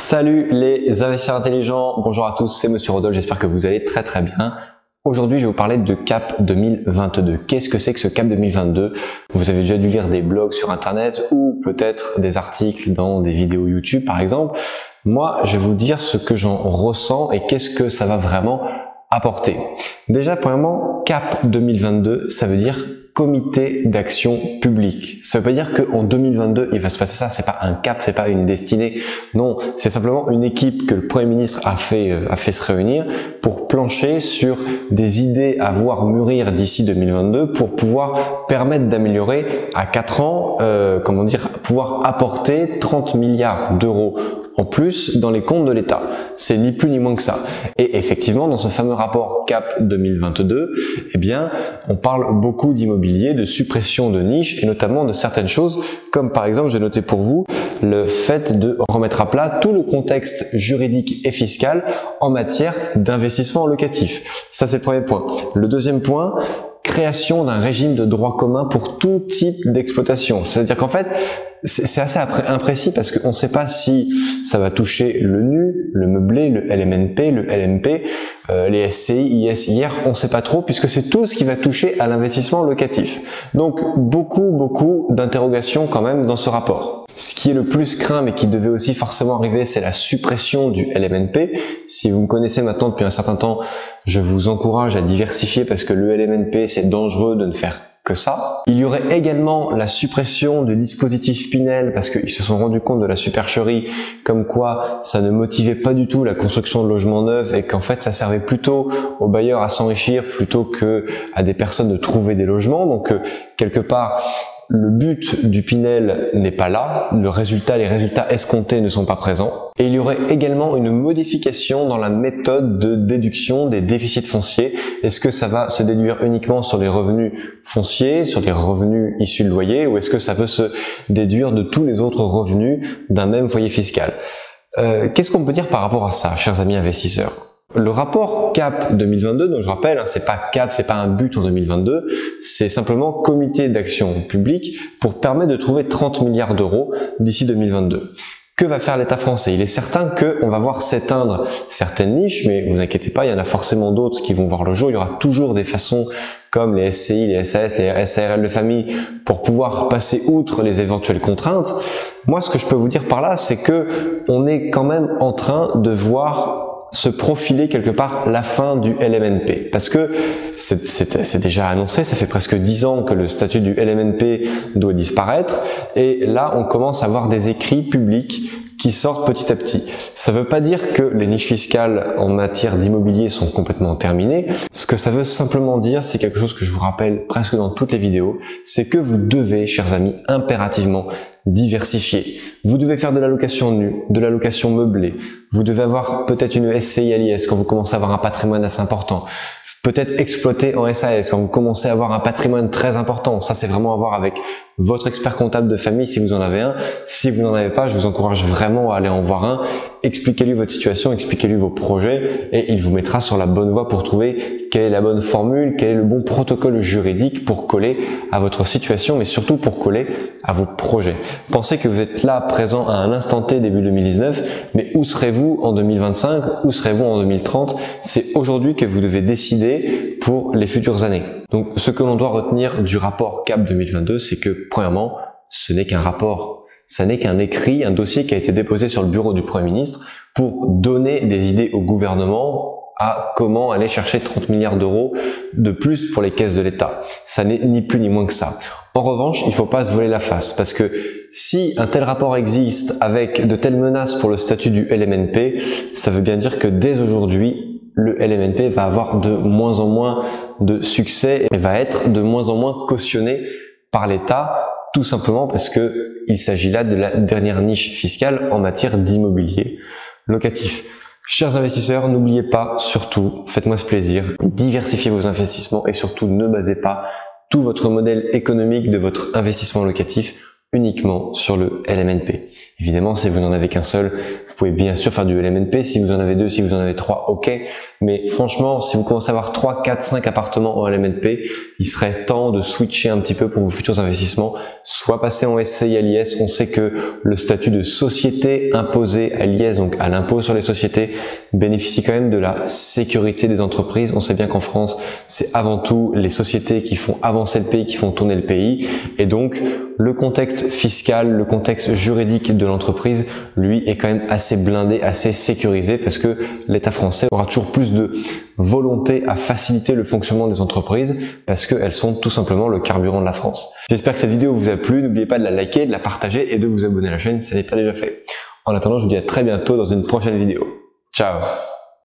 Salut les investisseurs intelligents, bonjour à tous, c'est Monsieur Rodolphe, j'espère que vous allez très bien. Aujourd'hui, je vais vous parler de CAP 2022. Qu'est-ce que c'est que ce CAP 2022? Vous avez déjà dû lire des blogs sur internet ou peut-être des articles dans des vidéos YouTube par exemple. Moi, je vais vous dire ce que j'en ressens et qu'est-ce que ça va vraiment apporter. Déjà, premièrement, CAP 2022, ça veut dire comité d'action publique. Ça veut pas dire qu'en 2022, il va se passer ça, c'est pas un cap, c'est pas une destinée. Non, c'est simplement une équipe que le Premier ministre a fait se réunir pour plancher sur des idées à voir mûrir d'ici 2022 pour pouvoir permettre d'améliorer à 4 ans, pouvoir apporter 30 milliards d'euros en plus dans les comptes de l'État. C'est ni plus ni moins que ça. Et effectivement, dans ce fameux rapport CAP 2022, eh bien, on parle beaucoup d'immobilier, de suppression de niches et notamment de certaines choses comme par exemple, j'ai noté pour vous, le fait de remettre à plat tout le contexte juridique et fiscal en matière d'investissement locatif. Ça, c'est le premier point. Le deuxième point, création d'un régime de droit commun pour tout type d'exploitation. C'est-à-dire qu'en fait, c'est assez imprécis parce qu'on ne sait pas si ça va toucher le NU, le meublé, le LMNP, le LMP, les SCI, ISIR, on ne sait pas trop puisque c'est tout ce qui va toucher à l'investissement locatif. Donc beaucoup d'interrogations quand même dans ce rapport. Ce qui est le plus craint mais qui devait aussi forcément arriver, c'est la suppression du LMNP. Si vous me connaissez maintenant depuis un certain temps, je vous encourage à diversifier parce que le LMNP, c'est dangereux de ne faire que ça. Il y aurait également la suppression du dispositif Pinel parce qu'ils se sont rendus compte de la supercherie comme quoi ça ne motivait pas du tout la construction de logements neufs et qu'en fait ça servait plutôt aux bailleurs à s'enrichir plutôt que à des personnes de trouver des logements. Donc quelque part, le but du Pinel n'est pas là, les résultats escomptés ne sont pas présents. Et il y aurait également une modification dans la méthode de déduction des déficits fonciers. Est-ce que ça va se déduire uniquement sur les revenus fonciers, sur les revenus issus de loyer, ou est-ce que ça peut se déduire de tous les autres revenus d'un même foyer fiscal? Qu'est-ce qu'on peut dire par rapport à ça, chers amis investisseurs? Le rapport CAP 2022, donc je rappelle, c'est pas CAP, c'est pas un but en 2022, c'est simplement comité d'action publique pour permettre de trouver 30 milliards d'euros d'ici 2022. Que va faire l'État français? Il est certain qu'on va voir s'éteindre certaines niches, mais vous inquiétez pas, il y en a forcément d'autres qui vont voir le jour. Il y aura toujours des façons comme les SCI, les SAS, les SARL de famille pour pouvoir passer outre les éventuelles contraintes. Moi, ce que je peux vous dire par là, c'est que on est quand même en train de voir se profiler quelque part la fin du LMNP parce que c'est déjà annoncé, ça fait presque 10 ans que le statut du LMNP doit disparaître et là on commence à voir des écrits publics qui sortent petit à petit. Ça veut pas dire que les niches fiscales en matière d'immobilier sont complètement terminées. Ce que ça veut simplement dire, c'est quelque chose que je vous rappelle presque dans toutes les vidéos, c'est que vous devez, chers amis, impérativement diversifier. Vous devez faire de la location nue, de la location meublée. Vous devez avoir peut-être une SCI à l'IS quand vous commencez à avoir un patrimoine assez important. Peut-être exploiter en SAS quand vous commencez à avoir un patrimoine très important. Ça, c'est vraiment à voir avec votre expert comptable de famille si vous en avez un. Si vous n'en avez pas, je vous encourage vraiment à aller en voir un. Expliquez-lui votre situation, expliquez-lui vos projets et il vous mettra sur la bonne voie pour trouver quelle est la bonne formule, quel est le bon protocole juridique pour coller à votre situation, mais surtout pour coller à vos projets. Pensez que vous êtes là, présent à un instant T début 2019, mais où serez-vous en 2025? Où serez-vous en 2030? C'est aujourd'hui que vous devez décider pour les futures années. Donc, ce que l'on doit retenir du rapport CAP 2022, c'est que, premièrement, ce n'est qu'un rapport. Ça n'est qu'un écrit, un dossier qui a été déposé sur le bureau du Premier ministre pour donner des idées au gouvernement à comment aller chercher 30 milliards d'euros de plus pour les caisses de l'État. Ça n'est ni plus ni moins que ça. En revanche, il ne faut pas se voler la face parce que si un tel rapport existe avec de telles menaces pour le statut du LMNP, ça veut bien dire que dès aujourd'hui, le LMNP va avoir de moins en moins de succès et va être de moins en moins cautionné par l'État, tout simplement parce que il s'agit là de la dernière niche fiscale en matière d'immobilier locatif. Chers investisseurs, n'oubliez pas, surtout, faites-moi ce plaisir, diversifiez vos investissements et surtout ne basez pas tout votre modèle économique de votre investissement locatif uniquement sur le LMNP. Évidemment, si vous n'en avez qu'un seul, vous pouvez bien sûr faire du LMNP. Si vous en avez deux, si vous en avez trois, ok. Mais franchement, si vous commencez à avoir 3, 4, 5 appartements en LMNP, il serait temps de switcher un petit peu pour vos futurs investissements, soit passer en SCI à l'IS. On sait que le statut de société imposé à l'IS, donc à l'impôt sur les sociétés, bénéficie quand même de la sécurité des entreprises. On sait bien qu'en France, c'est avant tout les sociétés qui font avancer le pays, qui font tourner le pays. Et donc, le contexte fiscal, le contexte juridique de l'entreprise, lui, est quand même assez blindé, assez sécurisé, parce que l'État français aura toujours plus de volonté à faciliter le fonctionnement des entreprises, parce qu'elles sont tout simplement le carburant de la France. J'espère que cette vidéo vous a plu. N'oubliez pas de la liker, de la partager et de vous abonner à la chaîne si ce n'est pas déjà fait. En attendant, je vous dis à très bientôt dans une prochaine vidéo. Ciao!